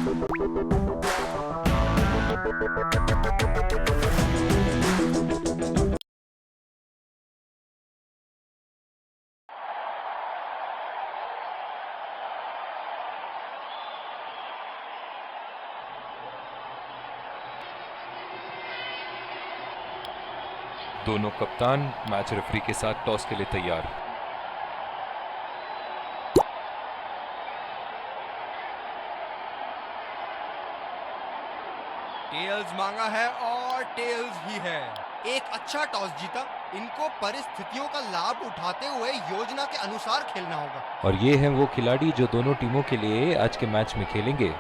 दोनों कप्तान match referee के साथ टॉस के लिए तैयार। टेल्स मांगा है और टेल्स ही है। एक अच्छा टॉस जीता। इनको परिस्थितियों का लाभ उठाते हुए योजना के अनुसार खेलना होगा। और ये हैं वो खिलाड़ी जो दोनों टीमों के लिए आज के मैच में खेलेंगे।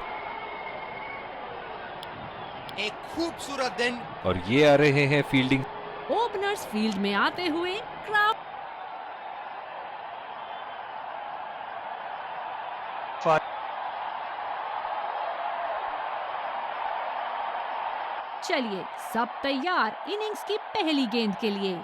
एक खूबसूरत दिन। और ये आ रहे हैं फील्डिंग। ओपनर्स फील्ड में आते हुए क्राउड चलिए सब तैयार इनिंग्स की पहली गेंद के लिए।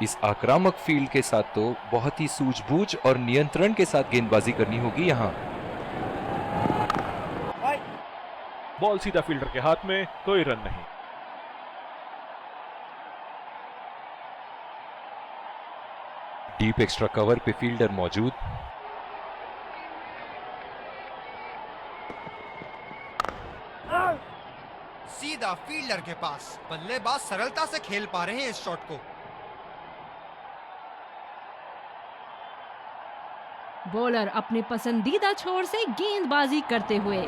इस आक्रामक फील्ड के साथ तो बहुत ही सूझबूझ और नियंत्रण के साथ गेंदबाजी करनी होगी यहाँ। बॉल सीधा फील्डर के हाथ में, कोई रन नहीं। डीप एक्स्ट्रा कवर पे फील्डर मौजूद। सीधा फील्डर के पास। बल्लेबाज सरलता से खेल पा रहे हैं इस शॉट को। बॉलर अपने पसंदीदा छोर से गेंदबाजी करते हुए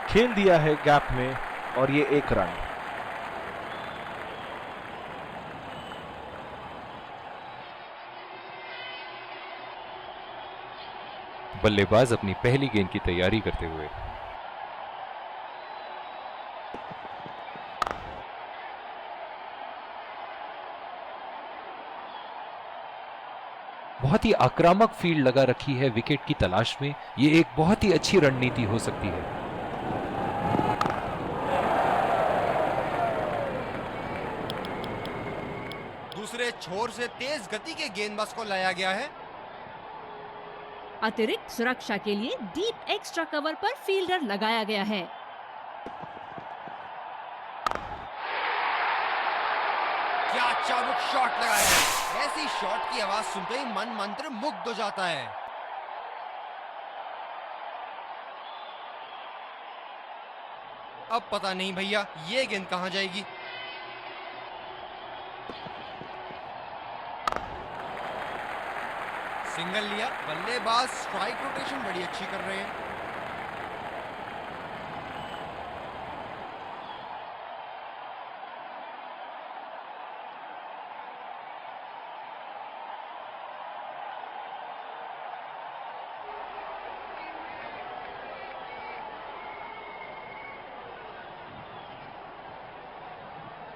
खेल दिया है गैप में और ये एक रन। बल्लेबाज अपनी पहली गेंद की तैयारी करते हुए। बहुत ही आक्रामक फील्ड लगा रखी है विकेट की तलाश में। ये एक बहुत ही अच्छी रणनीति हो सकती है। दूसरे छोर से तेज गति के गेंदबाज को लाया गया है। अतिरिक्त सुरक्षा के लिए डीप एक्स्ट्रा कवर पर फील्डर लगाया गया है। क्या चाबुक शॉट लगाया है। ऐसी शॉट की आवाज सुनते ही मन मंत्र मुग्ध हो जाता है। अब पता नहीं भैया ये गेंद कहां जाएगी। सिंगल लिया। बल्लेबाज स्ट्राइक रोटेशन बड़ी अच्छी कर रहे हैं।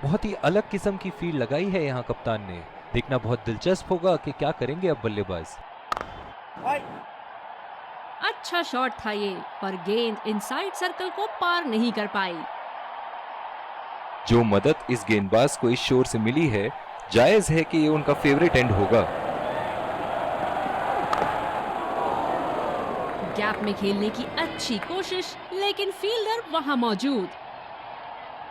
बहुत ही अलग किस्म की फील्ड लगाई है यहाँ कप्तान ने। देखना बहुत दिलचस्प होगा कि क्या करेंगे अब बल्लेबाज। अच्छा शॉट था ये, पर गेंद इनसाइड सर्कल को पार नहीं कर पाई। जो मदद इस गेंदबाज को इस शोर से मिली है, जायज है कि ये उनका फेवरेट एंड होगा। गैप में खेलने की अच्छी कोशिश, लेकिन फील्डर वहां मौजूद।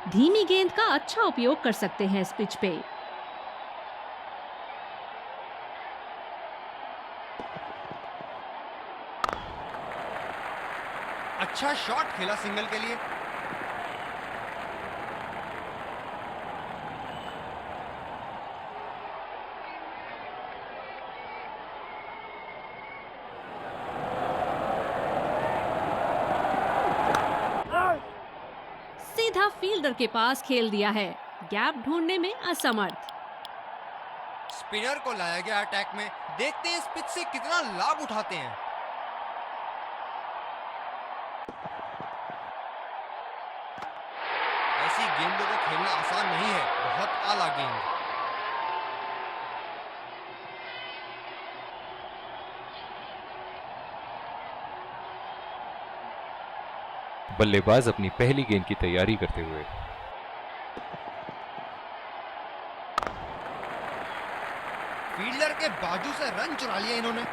धीमी गेंद का अच्छा उपयोग कर सकते हैं इस पिच पे। अच्छा शॉट खेला सिंगल के लिए। सीधा फील्डर के पास खेल दिया है, गैप ढूंढने में असमर्थ। स्पिनर को लाया गया अटैक में। देखते हैं इस पिच से कितना लाभ उठाते हैं। ऐसी गेंदों को खेलना आसान नहीं है। बहुत आला गेंद। बल्लेबाज अपनी पहली गेंद की तैयारी करते हुए। फील्डर के बाजू से रन चुरा लिया इन्होंने।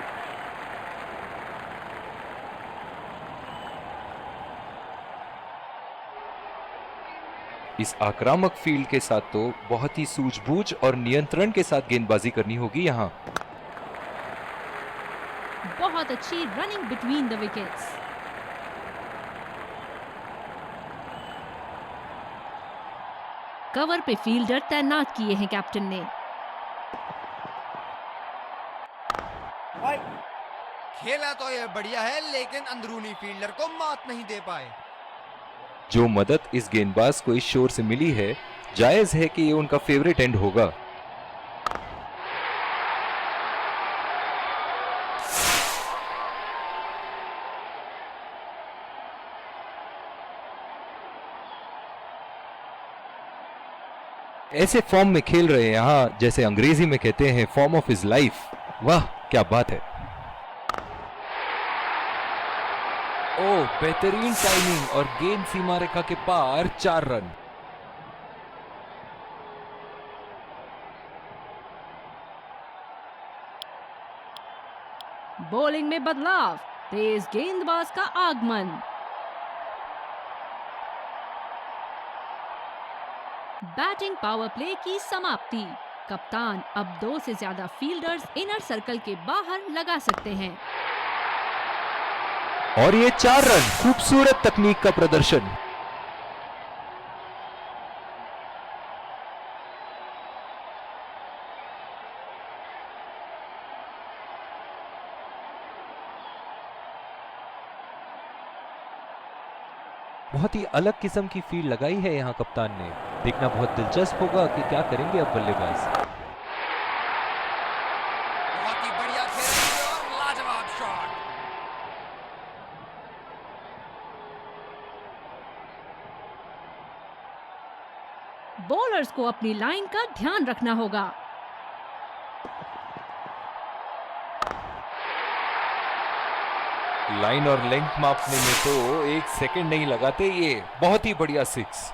इस आक्रामक फील्ड के साथ तो बहुत ही सूझबूझ और नियंत्रण के साथ गेंदबाजी करनी होगी यहाँ। बहुत अच्छी running between the wickets. Cover पे फील्डर तैनात किए हैं कैप्टन ने। खेला तो ये बढ़िया है, लेकिन अंदरूनी फील्डर को मात नहीं दे पाए। जो मदद इस गेंदबाज को इस शोर से मिली है, जायज है कि ये उनका फेवरेट एंड होगा। ऐसे फॉर्म में खेल रहे हैं यहाँ, जैसे अंग्रेजी में कहते हैं फॉर्म ऑफ हिज लाइफ। वाह क्या बात है। ओ बेहतरीन टाइमिंग और गेंद सीमा रेखा के पार 4 रन। बॉलिंग में बदलाव, तेज गेंदबाज का आगमन। बैटिंग पावर प्ले की समाप्ति। कप्तान अब 2 से ज्यादा फील्डर्स इनर सर्कल के बाहर लगा सकते हैं। और ये 4 रन, खूबसूरत तकनीक का प्रदर्शन। बहुत ही अलग किस्म की फील्ड लगाई है यहाँ कप्तान ने। देखना बहुत दिलचस्प होगा कि क्या करेंगे अब बल्लेबाज। बहुत ही बढ़िया खेल और लाजवाब शॉट। बॉलर्स को अपनी लाइन का ध्यान रखना होगा। लाइन और लेंथ मापने में तो 1 सेकंड नहीं लगाते ये। बहुत ही बढ़िया 6।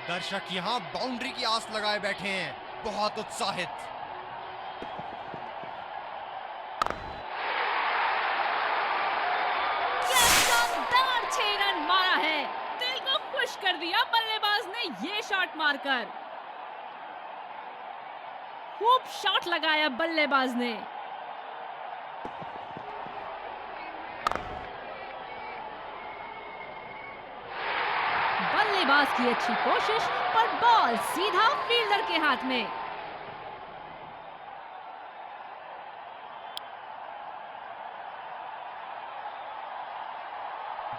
दर्शक यहाँ बाउंड्री की आस लगाए बैठे हैं, बहुत उत्साहित। क्या शानदार 6 रन मारा है। दिल को खुश कर दिया बल्लेबाज ने ये शॉट मारकर। खूब शॉट लगाया बल्लेबाज ने। बल्लेबाज की अच्छी कोशिश, पर बॉल सीधा फील्डर के हाथ में।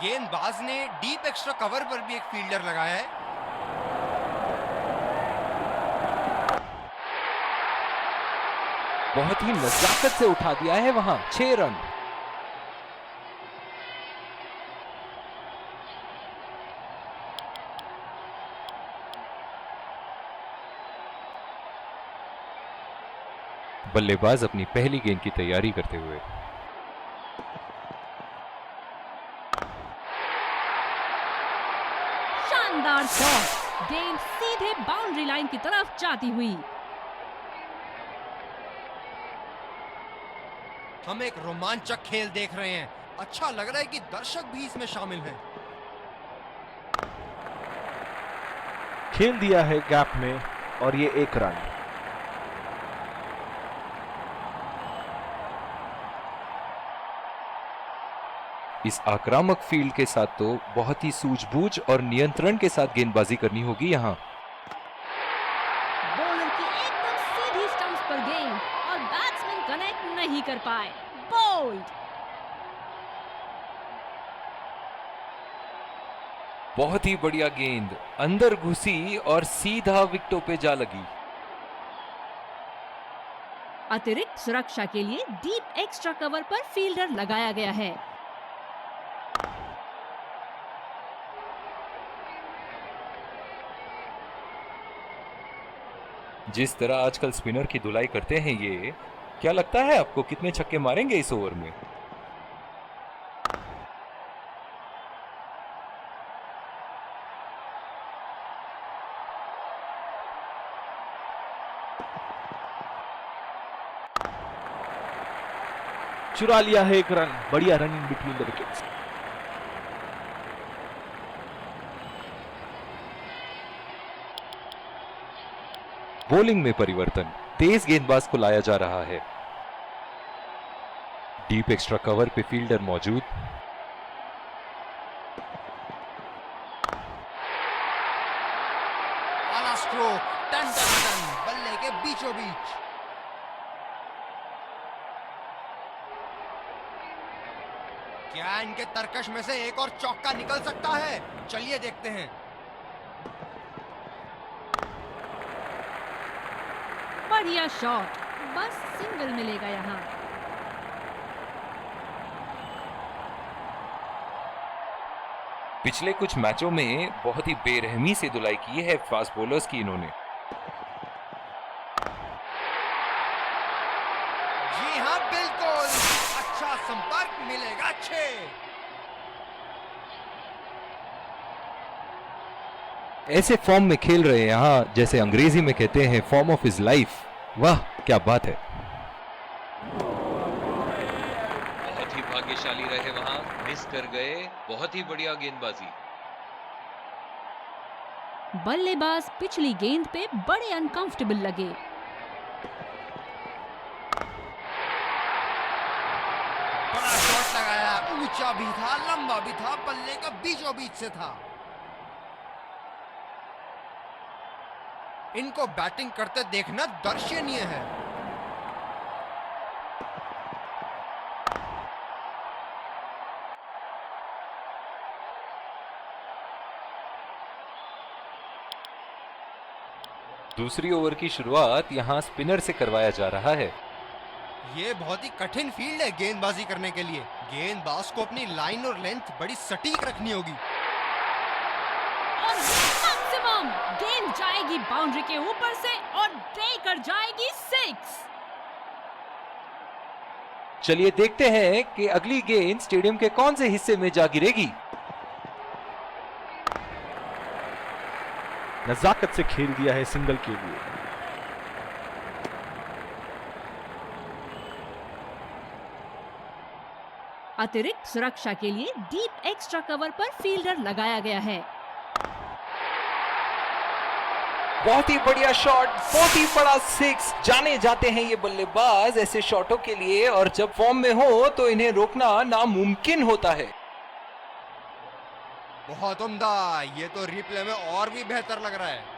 गेंदबाज ने डीप एक्स्ट्रा कवर पर भी एक फील्डर लगाया है। बहुत ही नजाकत से उठा दिया है वहां। 6 रन। बल्लेबाज अपनी पहली गेंद की तैयारी करते हुए। शानदार शॉट, गेंद सीधे बाउंड्री लाइन की तरफ जाती हुई। हम एक रोमांचक खेल देख रहे हैं। अच्छा लग रहा है कि दर्शक भी इसमें शामिल हैं। खेल दिया है गैप में और ये 1 रन। इस आक्रामक फील्ड के साथ तो बहुत ही सूझबूझ और नियंत्रण के साथ गेंदबाजी करनी होगी यहाँ। बॉलर की एकदम सीधी स्टंप्स पर गेंद और बैट्समैन कनेक्ट नहीं कर पाए। बोल्ड। बहुत ही बढ़िया गेंद अंदर घुसी और सीधा विकेटों पे जा लगी। अतिरिक्त सुरक्षा के लिए डीप एक्स्ट्रा कवर पर फील्डर लगाया गया है। जिस तरह आजकल स्पिनर की धुलाई करते हैं ये, क्या लगता है आपको कितने छक्के मारेंगे इस ओवर में? चुरा लिया है एक रन। बढ़िया running between the wickets. Bowling में परिवर्तन, तेज गेंदबाज को लाया जा रहा है। डीप एक्स्ट्रा कवर पे फील्डर मौजूद। आला स्ट्रोक, टन टन टन, बल्ले के बीचों बीच। क्या इनके तरकश में से एक और चौका निकल सकता है? चलिए देखते हैं। बढ़िया शॉट, बस सिंगल मिलेगा यहाँ। पिछले कुछ मैचों में बहुत ही बेरहमी से धुलाई की है फास्ट बॉलर्स की इन्होंने। जी हाँ, बिल्कुल। अच्छा संपर्क मिलेगा 6। ऐसे फॉर्म में खेल रहे हैं यहाँ, जैसे अंग्रेजी में कहते हैं फॉर्म ऑफ हिज लाइफ। वाह क्या बात है। बहुत ही भाग्यशाली रहे वहां, मिस कर गए। बहुत ही बढ़िया गेंदबाजी। बल्लेबाज पिछली गेंद पे बड़े अनकंफर्टेबल लगे। बड़ा शॉट लगाया, ऊंचा भी था, लंबा भी था, बल्ले का बीचों बीच से था। इनको बैटिंग करते देखना दर्शनीय है। दूसरी ओवर की शुरुआत यहाँ स्पिनर से करवाया जा रहा है। ये बहुत ही कठिन फील्ड है गेंदबाजी करने के लिए। गेंदबाज को अपनी लाइन और लेंथ बड़ी सटीक रखनी होगी। और मैक्सिमम गेंद जाएगी बाउंड्री के ऊपर से और देकर जाएगी 6। चलिए देखते हैं कि अगली गेंद स्टेडियम के कौन से हिस्से में जा गिरेगी। नजाकत से खेल दिया है सिंगल के लिए। अतिरिक्त सुरक्षा के लिए डीप एक्स्ट्रा कवर पर फील्डर लगाया गया है। बहुत ही बढ़िया शॉट, बहुत ही बड़ा 6। जाने जाते हैं ये बल्लेबाज ऐसे शॉटों के लिए, और जब फॉर्म में हो तो इन्हें रोकना नामुमकिन होता है। बहुत उम्दा। ये तो रिप्ले में और भी बेहतर लग रहा है।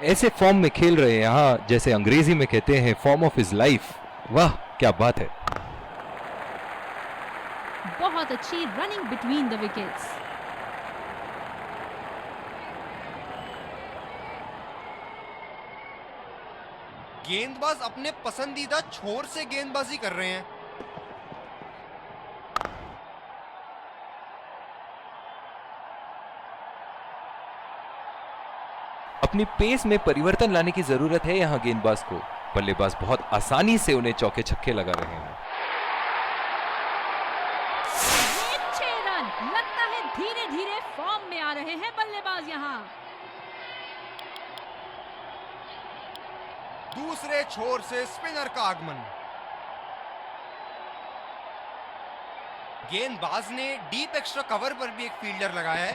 ऐसे फॉर्म में खेल रहे हैं यहाँ, जैसे अंग्रेजी में कहते हैं फॉर्म ऑफ हिज लाइफ। वाह क्या बात है। बहुत अच्छी रनिंग बिटवीन द विकेट्स। गेंदबाज अपने पसंदीदा छोर से गेंदबाजी कर रहे हैं। अपनी पेस में परिवर्तन लाने की जरूरत है यहाँ गेंदबाज को। बल्लेबाज बहुत आसानी से उन्हें चौके छक्के लगा रहे हैं। ये 6 रन। लगता है धीरे धीरे फॉर्म में आ रहे हैं बल्लेबाज यहाँ। दूसरे छोर से स्पिनर का आगमन। गेंदबाज ने डीप एक्स्ट्रा कवर पर भी एक फील्डर लगाया है।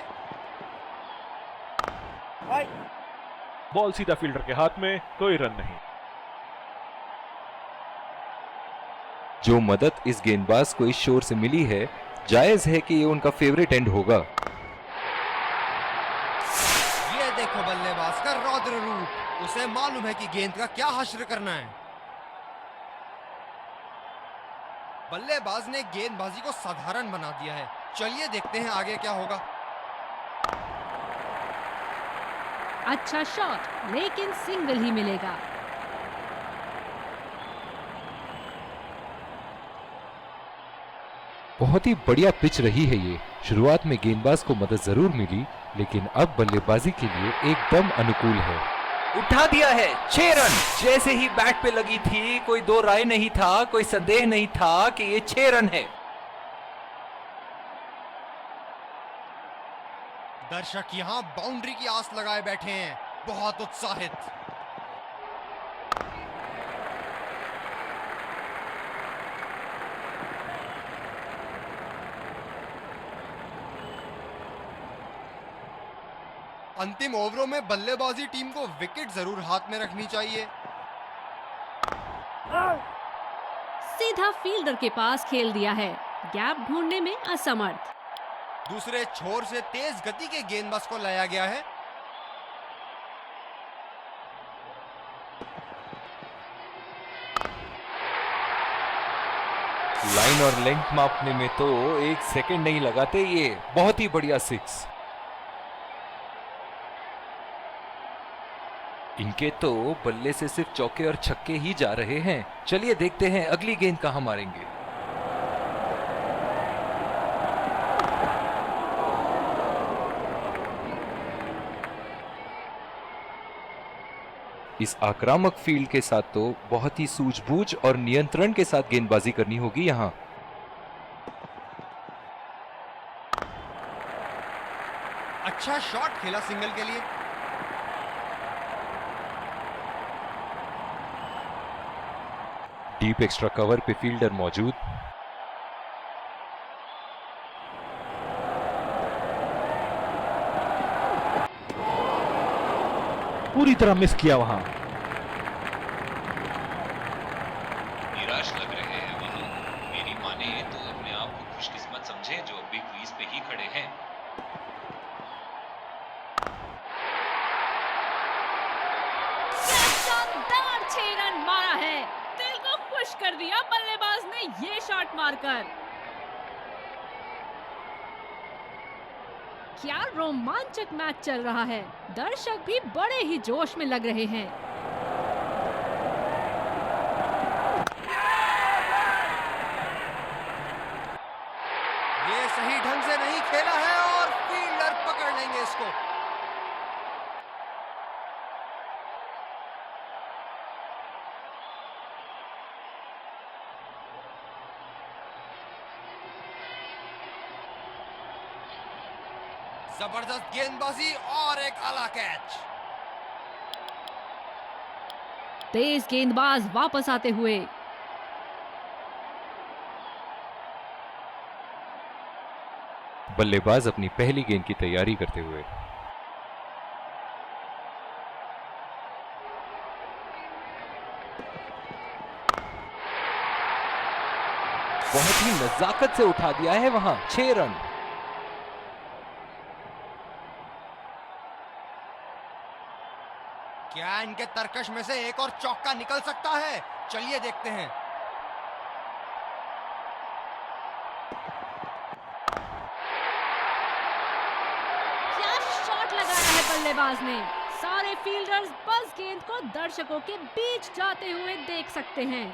बॉल सीधा फील्डर के हाथ में, कोई रन नहीं। जो मदद इस गेंदबाज को इस शोर से मिली है, जायज है कि ये उनका फेवरेट एंड होगा। ये देखो बल्लेबाज का रौद्र रूप। उसे मालूम है कि गेंद का क्या हश्र करना है। बल्लेबाज ने गेंदबाजी को साधारण बना दिया है। चलिए देखते हैं आगे क्या होगा। अच्छा शॉट, लेकिन सिंगल ही मिलेगा। बहुत ही बढ़िया पिच रही है ये। शुरुआत में गेंदबाज को मदद जरूर मिली, लेकिन अब बल्लेबाजी के लिए एकदम अनुकूल है। उठा दिया है 6 रन। जैसे ही बैट पे लगी थी, कोई दो राय नहीं था, कोई संदेह नहीं था कि ये 6 रन है। दर्शक यहाँ बाउंड्री की आस लगाए बैठे हैं, बहुत उत्साहित। अंतिम ओवरों में बल्लेबाजी टीम को विकेट जरूर हाथ में रखनी चाहिए। सीधा फील्डर के पास खेल दिया है, गैप ढूंढने में असमर्थ। दूसरे छोर से तेज गति के गेंदबाज को लाया गया है। लाइन और लेंथ मापने में तो 1 सेकंड नहीं लगाते ये। बहुत ही बढ़िया 6। इनके तो बल्ले से सिर्फ चौके और छक्के ही जा रहे हैं। चलिए देखते हैं अगली गेंद कहां मारेंगे। इस आक्रामक फील्ड के साथ तो बहुत ही सूझबूझ और नियंत्रण के साथ गेंदबाजी करनी होगी यहां। अच्छा शॉट खेला सिंगल के लिए। डीप एक्स्ट्रा कवर पे फील्डर मौजूद। पूरी तरह मिस किया वहां। निराश लग रहे हैं वहां। मेरी माने तो अपने आप को खुशकिस्मत समझे जो अभी क्रीज पे ही खड़े हैं। क्या शानदार 6 रन मारा है। दिल को खुश कर दिया बल्लेबाज ने ये शॉट मारकर। क्या रोमांचक मैच चल रहा है। दर्शक भी बड़े ही जोश में लग रहे हैं। ये सही ढंग से नहीं खेला है और फील्डर पकड़ लेंगे इसको। जबरदस्त गेंदबाजी और एक आला कैच। तेज गेंदबाज वापस आते हुए। बल्लेबाज अपनी पहली गेंद की तैयारी करते हुए। बहुत ही नजाकत से उठा दिया है वहां। 6 रन। क्या इनके तरकश में से एक और चौका निकल सकता है? चलिए देखते हैं। क्या शॉट लगाया है बल्लेबाज ने। सारे फील्डर्स बस गेंद को दर्शकों के बीच जाते हुए देख सकते हैं।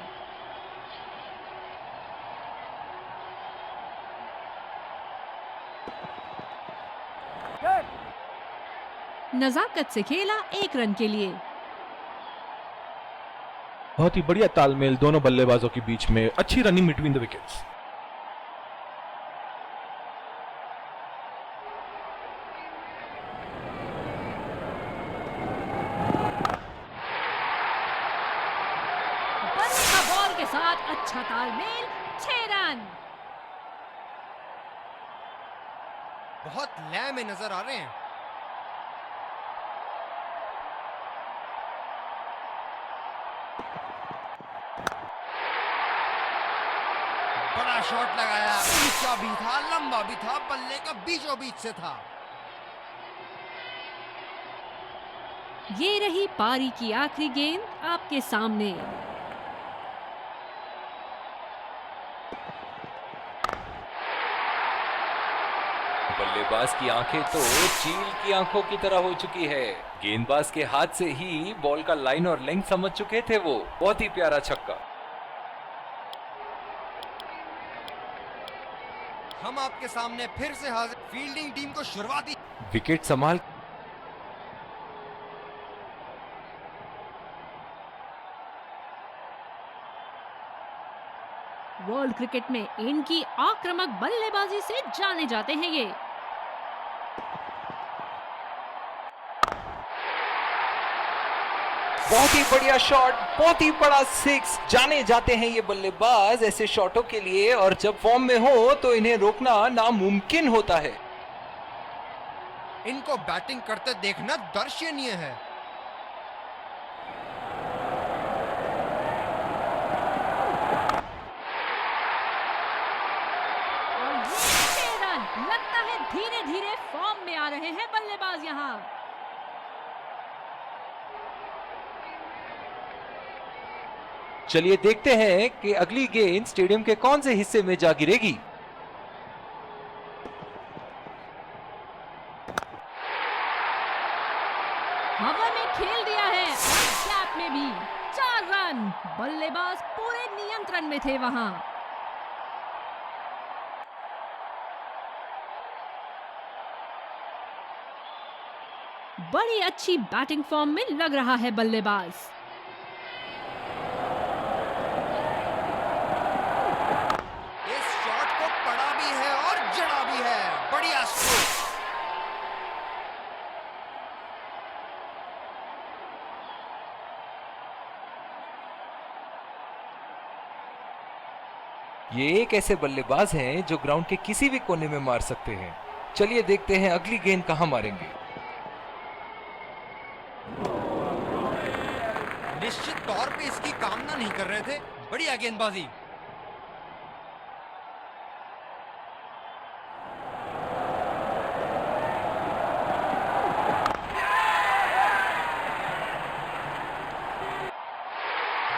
नजाकत से खेला 1 रन के लिए। बहुत ही बढ़िया तालमेल दोनों बल्लेबाजों के बीच में। अच्छी रनिंग बिटवीन द विकेट्स। बल्ले का बॉल के साथ अच्छा तालमेल। 6 रन। बहुत लय में नजर आ रहे हैं। बड़ा शॉट लगाया, ऊंचा भी था, लंबा भी था, बल्ले का बीचों बीच से था। ये रही पारी की आखिरी गेंद आपके सामने। बल्लेबाज की आंखें तो चील की आंखों की तरह हो चुकी है। गेंदबाज के हाथ से ही बॉल का लाइन और लेंथ समझ चुके थे वो। बहुत ही प्यारा छक्का। के सामने फिर से हाजिर फील्डिंग टीम को शुरुआती विकेट संभाल वर्ल्ड क्रिकेट में इनकी आक्रामक बल्लेबाजी से जाने जाते हैं ये। बहुत ही बढ़िया शॉट, बहुत ही बड़ा सिक्स। जाने जाते हैं ये बल्लेबाज ऐसे शॉटों के लिए, और जब फॉर्म में हो तो इन्हें रोकना नामुमकिन होता है। इनको बैटिंग करते देखना दर्शनीय है। और ये 6 रन, लगता है धीरे धीरे फॉर्म में आ रहे हैं बल्लेबाज यहाँ। चलिए देखते हैं कि अगली गेंद स्टेडियम के कौन से हिस्से में जा गिरेगी। हवा में खेल दिया है और गैप में भी 4 रन। बल्लेबाज पूरे नियंत्रण में थे वहां। बड़ी अच्छी बैटिंग फॉर्म में लग रहा है बल्लेबाज। इस शॉट को पड़ा भी है और जड़ा भी है। बढ़िया स्ट्रोक। ये एक ऐसे बल्लेबाज हैं जो ग्राउंड के किसी भी कोने में मार सकते हैं। चलिए देखते हैं अगली गेंद कहां मारेंगे। निश्चित तौर पे इसकी कामना नहीं कर रहे थे। बढ़िया गेंदबाजी।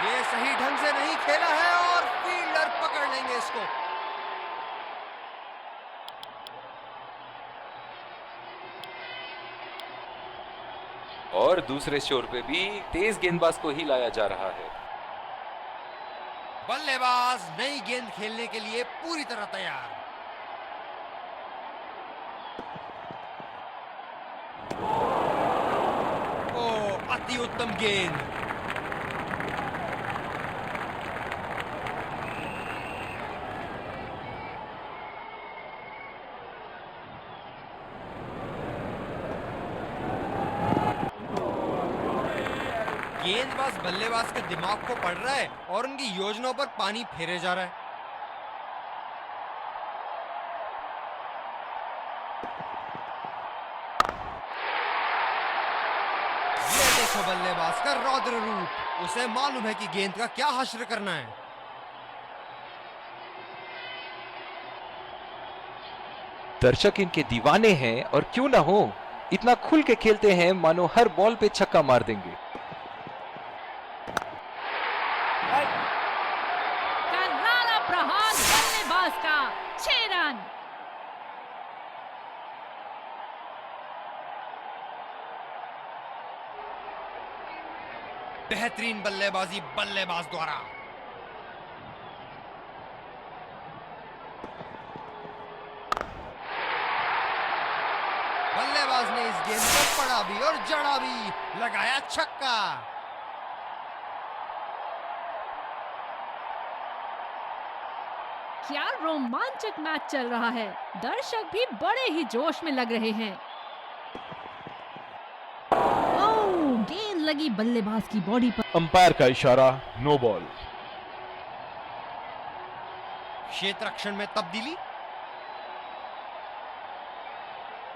ये सही ढंग से नहीं खेला है और फील्डर पकड़ लेंगे इसको। और दूसरे छोर पे भी तेज गेंदबाज को ही लाया जा रहा है। बल्लेबाज नई गेंद खेलने के लिए पूरी तरह तैयार। ओ, अति उत्तम गेंद। गेंदबाज बल्लेबाज के दिमाग को पढ़ रहा है और उनकी योजनाओं पर पानी फेरे जा रहा है। ये देखो बल्लेबाज का रौद्र रूप। उसे मालूम है कि गेंद का क्या हश्र करना है। दर्शक इनके दीवाने हैं, और क्यों ना हो, इतना खुल के खेलते हैं मानो हर बॉल पे छक्का मार देंगे। करारा प्रहार बल्लेबाज का 6 रन। बेहतरीन बल्लेबाजी बल्लेबाज द्वारा। बल्लेबाज ने इस गेंद को पड़ा भी और जड़ा भी। लगाया छक्का। क्या रोमांचक मैच चल रहा है। दर्शक भी बड़े ही जोश में लग रहे हैं। ओह, गेंद लगी बल्लेबाज की बॉडी पर। अंपायर का इशारा, नो बॉल। क्षेत्र रक्षण में तब्दीली।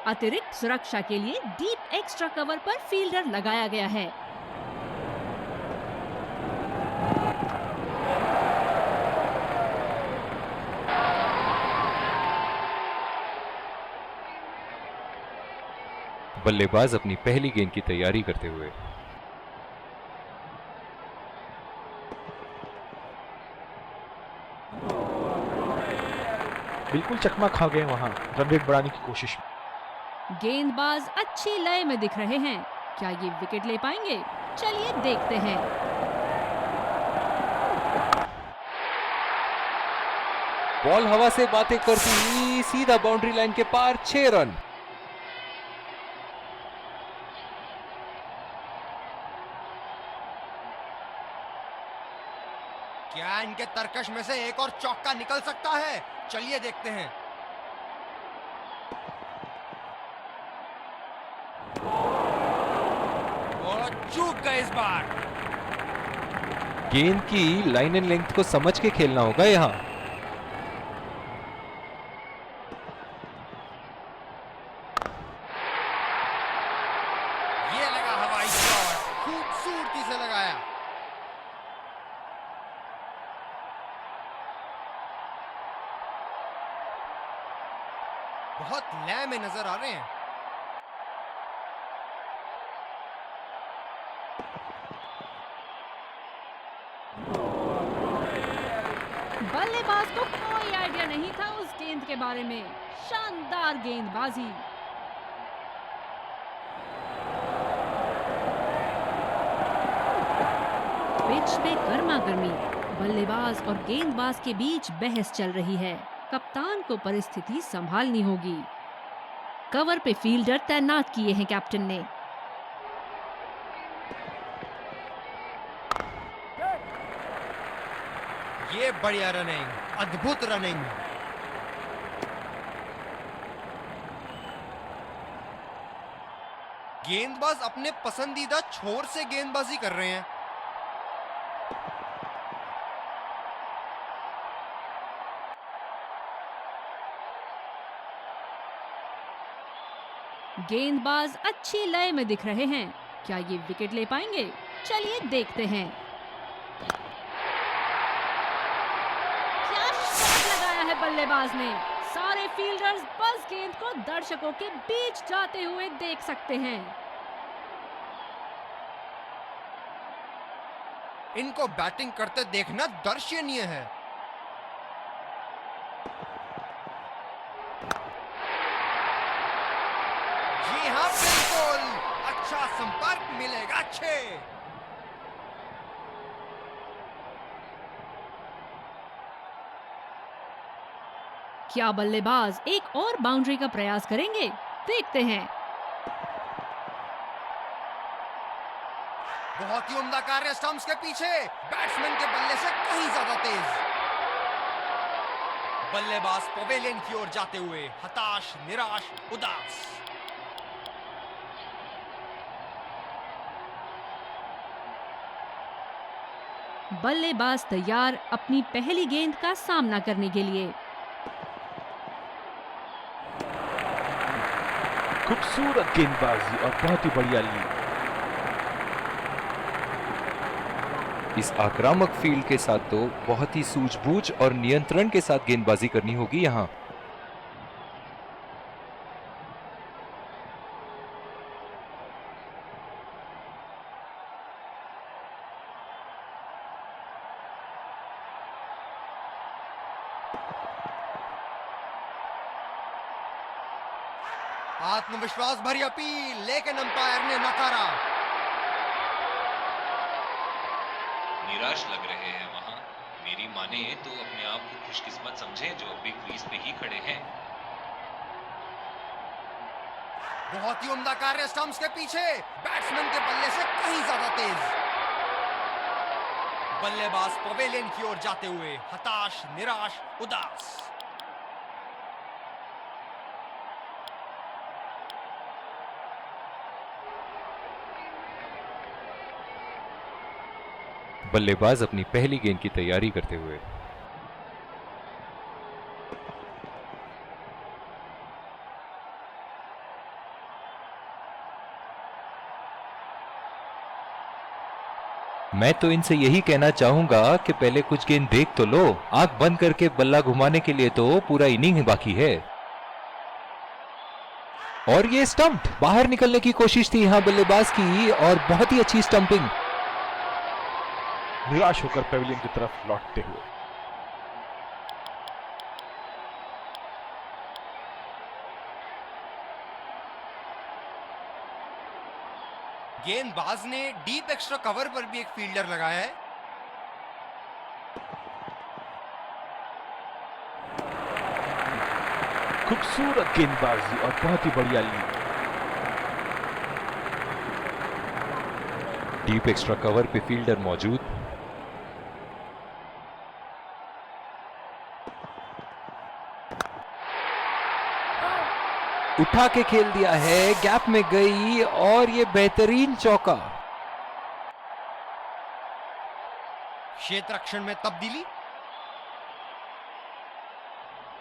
अतिरिक्त सुरक्षा के लिए डीप एक्स्ट्रा कवर पर फील्डर लगाया गया है। बल्लेबाज अपनी पहली गेंद की तैयारी करते हुए। बिल्कुल चकमा खा गए वहां रन रेट बढ़ाने की कोशिश में। गेंदबाज अच्छी लय में दिख रहे हैं। क्या ये विकेट ले पाएंगे? चलिए देखते हैं। बॉल हवा से बातें करती हुई सीधा बाउंड्री लाइन के पार 6 रन। क्या इनके तरकश में से एक और चौका निकल सकता है? चलिए देखते हैं। वो चूक गए इस बार। गेंद की लाइन एंड लेंथ को समझ के खेलना होगा यहाँ। ये लगा हवाई शॉट, खूबसूरती से लगाया। बहुत लय में नजर आ रहे हैं। बल्लेबाज को कोई आइडिया नहीं था उस गेंद के बारे में। शानदार गेंदबाजी। पिच पे गर्मा गर्मी, बल्लेबाज और गेंदबाज के बीच बहस चल रही है। कप्तान को परिस्थिति संभालनी होगी। कवर पे फील्डर तैनात किए हैं कैप्टन ने। ये बढ़िया रनिंग, अद्भुत रनिंग। गेंदबाज अपने पसंदीदा छोर से गेंदबाजी कर रहे हैं। गेंदबाज अच्छी लय में दिख रहे हैं। क्या ये विकेट ले पाएंगे? चलिए देखते हैं। क्या शॉट लगाया है बल्लेबाज ने। सारे फील्डर्स बस गेंद को दर्शकों के बीच जाते हुए देख सकते हैं। इनको बैटिंग करते देखना दर्शनीय है। जी हाँ, बिल्कुल। अच्छा संपर्क मिलेगा। अच्छे। क्या बल्लेबाज एक और बाउंड्री का प्रयास करेंगे? देखते हैं। बहुत ही उम्दा कार्य स्टंप्स के पीछे। बैट्समैन के बल्ले से कहीं ज्यादा तेज। बल्लेबाज पवेलियन की ओर जाते हुए हताश, निराश, उदास। बल्लेबाज तैयार अपनी पहली गेंद का सामना करने के लिए। खूबसूरत गेंदबाजी और बहुत ही बढ़िया लीड। इस आक्रामक फील्ड के साथ तो बहुत ही सूझबूझ और नियंत्रण के साथ गेंदबाजी करनी होगी यहाँ। आत्मविश्वास भरी अपील, लेकिन अंपायर ने नकारा। निराश लग रहे हैं वहां। मेरी माने तो अपने आप को खुशकिस्मत समझें जो अभी क्रीज पे ही खड़े हैं। बहुत ही उम्दा कार्य स्टंप्स के पीछे। बैट्समैन के बल्ले से कहीं ज्यादा तेज। बल्लेबाज पवेलियन की ओर जाते हुए हताश, निराश, उदास। बल्लेबाज अपनी पहली गेंद की तैयारी करते हुए। मैं तो इनसे यही कहना चाहूंगा कि पहले कुछ गेंद देख तो लो। आंख बंद करके बल्ला घुमाने के लिए तो पूरा इनिंग ही बाकी है। और ये स्टंप बाहर निकलने की कोशिश थी यहां बल्लेबाज की, और बहुत ही अच्छी स्टंपिंग। निराश होकर पेविलियन की तरफ लौटते हुए। गेंदबाज ने डीप एक्स्ट्रा कवर पर भी एक फील्डर लगाया है। खूबसूरत गेंदबाजी और बहुत ही बढ़िया लीड। डीप एक्स्ट्रा कवर पे फील्डर मौजूद। उठा के खेल दिया है, गैप में गई और ये बेहतरीन चौका। क्षेत्र रक्षण में तब्दीली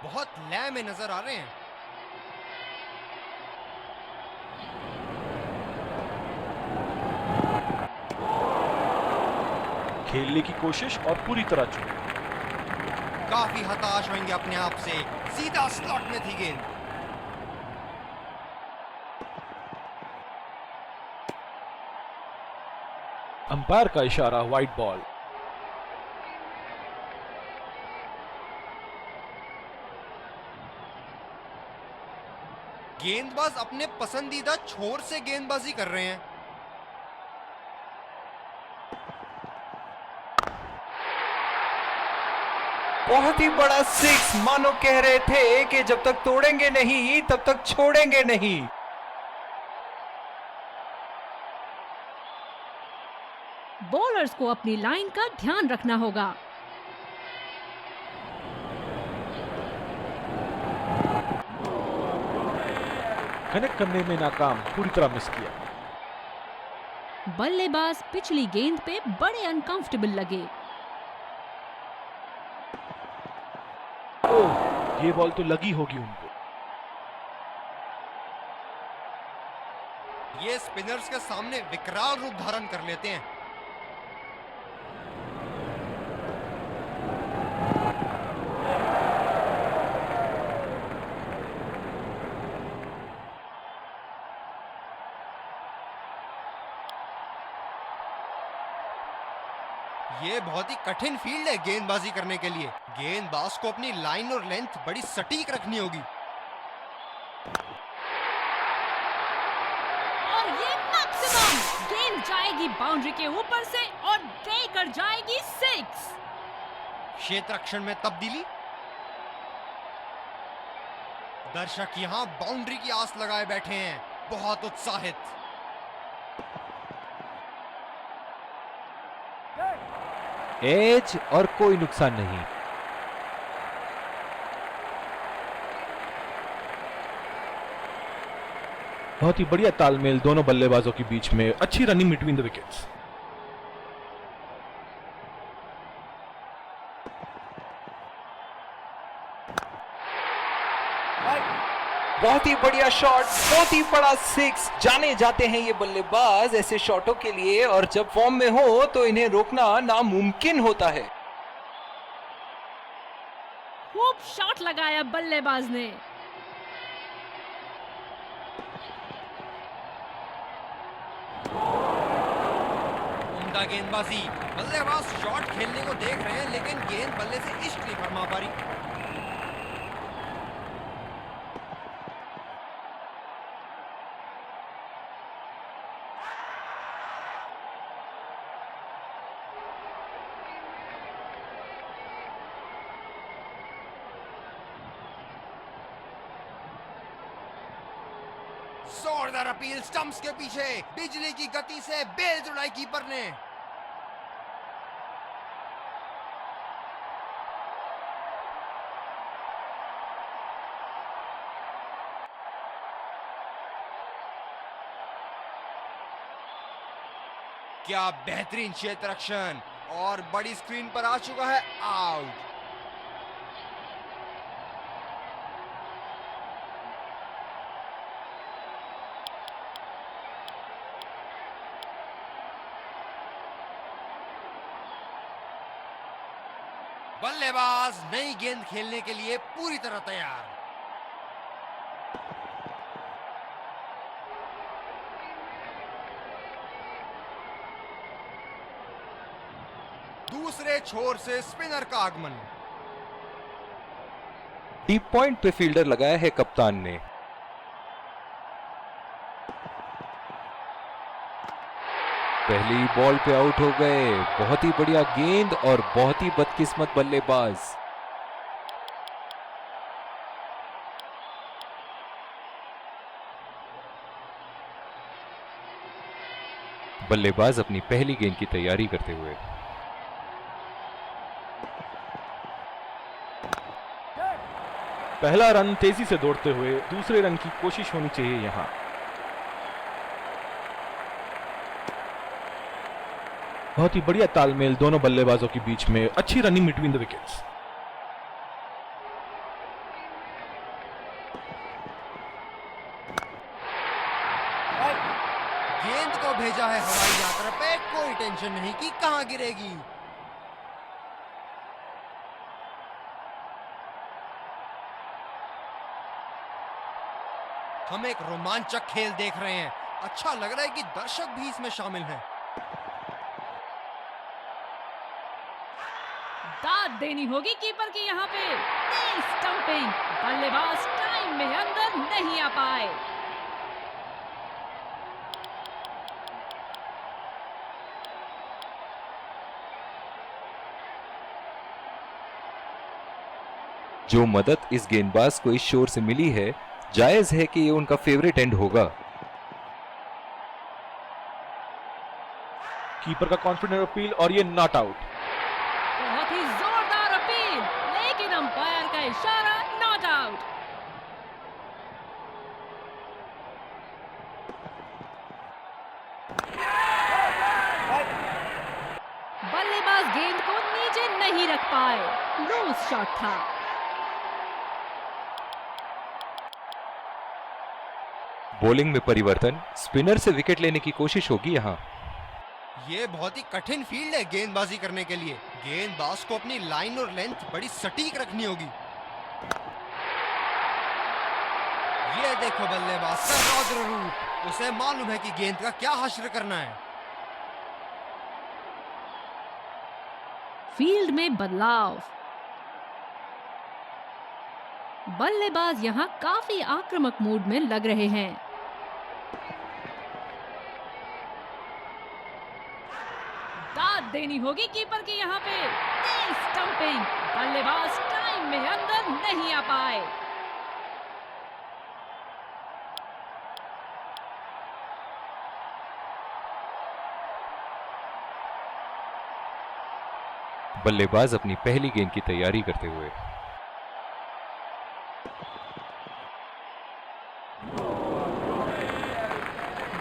बहुत लय में नजर आ रहे हैं। खेलने की कोशिश और पूरी तरह चूक। काफी हताश होंगे अपने आप से, सीधा स्लॉट में थी गेंद। अंपायर का इशारा, वाइड बॉल। गेंदबाज अपने पसंदीदा छोर से गेंदबाजी कर रहे हैं। बहुत ही बड़ा सिक्स, मानो कह रहे थे कि जब तक तोड़ेंगे नहीं तब तक छोड़ेंगे नहीं। बॉलर्स को अपनी लाइन का ध्यान रखना होगा। कनेक्ट करने में नाकाम, पूरी तरह मिस किया। बल्लेबाज पिछली गेंद पे बड़े अनकंफर्टेबल लगे। ओह, ये बॉल तो लगी होगी उनको। ये स्पिनर्स के सामने विकराल रूप धारण कर लेते हैं। ये बहुत ही कठिन फील्ड है गेंदबाजी करने के लिए। गेंदबाज को अपनी लाइन और लेंथ बड़ी सटीक रखनी होगी। और ये मैक्सिमम गेंद जाएगी बाउंड्री के ऊपर से और देकर जाएगी 6। क्षेत्र रक्षण में तब्दीली। दर्शक यहां बाउंड्री की आस लगाए बैठे हैं, बहुत उत्साहित। एज और कोई नुकसान नहीं। बहुत ही बढ़िया तालमेल दोनों बल्लेबाजों के बीच में, अच्छी रनिंग बिटवीन द विकेट्स। बहुत ही बढ़िया शॉट, बहुत ही बड़ा सिक्स। जाने जाते हैं ये बल्लेबाज ऐसे शॉटों के लिए, और जब फॉर्म में हो तो इन्हें रोकना नामुमकिन होता है। खूब शॉट लगाया बल्लेबाज ने। उम्दा गेंदबाजी। बल्लेबाज शॉट खेलने को देख रहे हैं, लेकिन गेंद बल्ले से इश्क नहीं फरमा पा रही। जोरदार अपील स्टंप्स के पीछे, बिजली की गति से बेल जुड़ाई कीपर ने। क्या बेहतरीन क्षेत्र रक्षण, और बड़ी स्क्रीन पर आ चुका है आउट। बल्लेबाज नई गेंद खेलने के लिए पूरी तरह तैयार। दूसरे छोर से स्पिनर का आगमन। डीप पॉइंट पे फील्डर लगाया है कप्तान ने। पहली बॉल पे आउट हो गए। बहुत ही बढ़िया गेंद और बहुत ही बदकिस्मत बल्लेबाज। बल्लेबाज अपनी पहली गेंद की तैयारी करते हुए। पहला रन तेजी से दौड़ते हुए दूसरे रन की कोशिश होनी चाहिए यहां। बहुत ही बढ़िया तालमेल दोनों बल्लेबाजों के बीच में, अच्छी रनिंग बिटवीन द विकेट्स। गेंद को भेजा है हवाई यात्रा पे, कोई टेंशन नहीं कि कहां गिरेगी। हम एक रोमांचक खेल देख रहे हैं। अच्छा लग रहा है कि दर्शक भी इसमें शामिल हैं। दाद देनी होगी कीपर की यहाँ पे। तेज स्टंपिंग, बल्लेबाज टाइम में अंदर नहीं आ पाए। जो मदद इस गेंदबाज को इस शोर से मिली है, जायज है कि ये उनका फेवरेट एंड होगा। कीपर का कॉन्फिडेंट अपील और ये नॉट आउट। बहुत ही जोरदार अपील, लेकिन अंपायर का इशारा नॉट आउट। बल्लेबाज गेंद को नीचे नहीं रख पाए। लूज शॉट था। बॉलिंग में परिवर्तन, स्पिनर से विकेट लेने की कोशिश होगी यहां। ये बहुत ही कठिन फील्ड है गेंदबाजी करने के लिए। गेंदबाज को अपनी लाइन और लेंथ बड़ी सटीक रखनी होगी। ये देखो बल्लेबाज का रौद्र रूप, उसे मालूम है कि गेंद का क्या हश्र करना है। फील्ड में बदलाव। बल्लेबाज यहां काफी आक्रामक मूड में लग रहे हैं। दाद देनी होगी कीपर की यहाँ पे। तेज स्टंपिंग, बल्लेबाज टाइम में अंदर नहीं आ पाए। बल्लेबाज अपनी पहली गेंद की तैयारी करते हुए।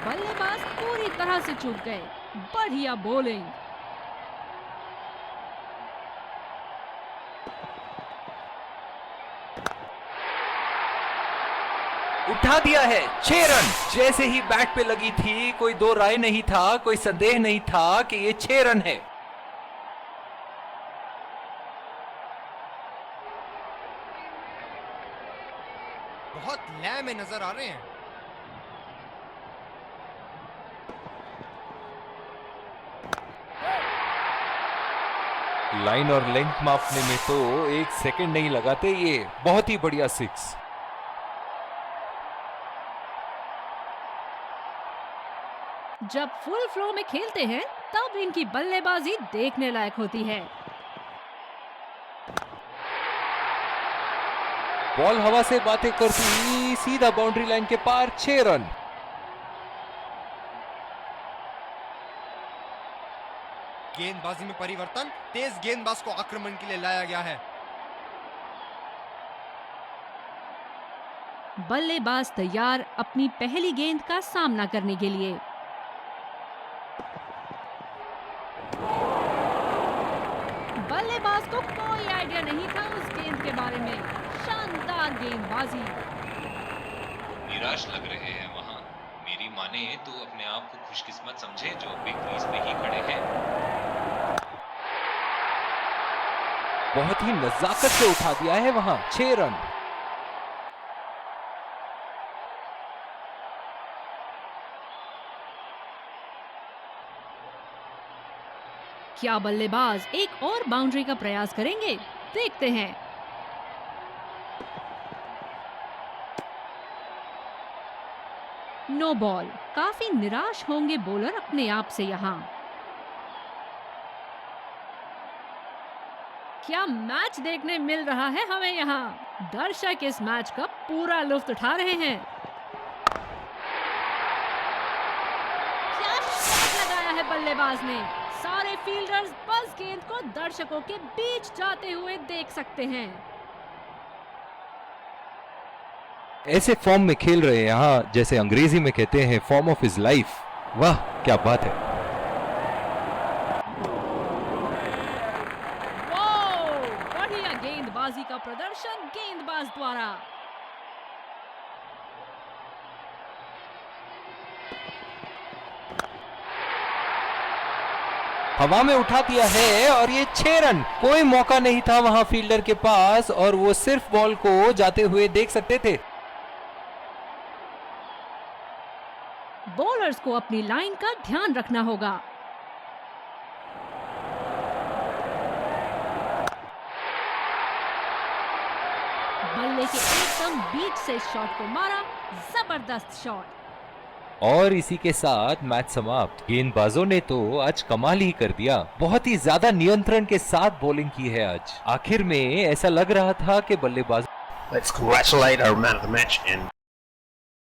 बल्लेबाज पूरी तरह से चूक गए। बढ़िया बॉलिंग। उठा दिया है, 6 रन। जैसे ही बैट पे लगी थी, कोई दो राय नहीं था, कोई संदेह नहीं था कि ये 6 रन है। बहुत लय में नजर आ रहे हैं। लाइन और लेंथ मापने में तो 1 सेकंड नहीं लगाते ये। बहुत ही बढ़िया 6। जब फुल फ्लो में खेलते हैं तब इनकी बल्लेबाजी देखने लायक होती है। बॉल हवा से बातें करती हुई सीधा बाउंड्री लाइन के पार, 6 रन। गेंदबाजी में परिवर्तन, तेज गेंदबाज को आक्रमण के लिए लाया गया है। बल्लेबाज तैयार अपनी पहली गेंद का सामना करने के लिए। बल्लेबाज को कोई आइडिया नहीं था उस गेंद के बारे में। शानदार गेंदबाजी। निराश लग रहे हैं वहां। मेरी माने तो अपने आप को खुशकिस्मत समझे जो बिग क्रीज पे ही खड़े हैं। बहुत ही नजाकत से उठा दिया है वहां, 6 रन। क्या बल्लेबाज एक और बाउंड्री का प्रयास करेंगे? देखते हैं। No ball. काफी निराश होंगे बॉलर अपने आप से यहाँ। क्या मैच देखने मिल रहा है हमें यहाँ। दर्शक इस मैच का पूरा लुत्फ उठा रहे हैं। क्या शॉट लगा बल्लेबाज ने। सारे फील्डर्स बस गेंद को दर्शकों के बीच जाते हुए देख सकते हैं। ऐसे फॉर्म में खेल रहे हैं यहाँ, जैसे अंग्रेजी में कहते हैं फॉर्म ऑफ हिज लाइफ। वाह क्या बात है। वाह, बढ़िया गेंदबाजी का प्रदर्शन गेंदबाज द्वारा। हवा में उठा दिया है और ये 6 रन। कोई मौका नहीं था वहां फील्डर के पास और वो सिर्फ बॉल को जाते हुए देख सकते थे। बॉलर्स को अपनी लाइन का ध्यान रखना होगा। बल्ले के एकदम बीच से शॉट को मारा, जबरदस्त शॉट। और इसी के साथ मैच समाप्त। गेंदबाजों ने तो आज कमाल ही कर दिया। बहुत ही ज्यादा नियंत्रण के साथ बॉलिंग की है आज। आखिर में ऐसा लग रहा था कि बल्लेबाज Let's congratulate our man of the match and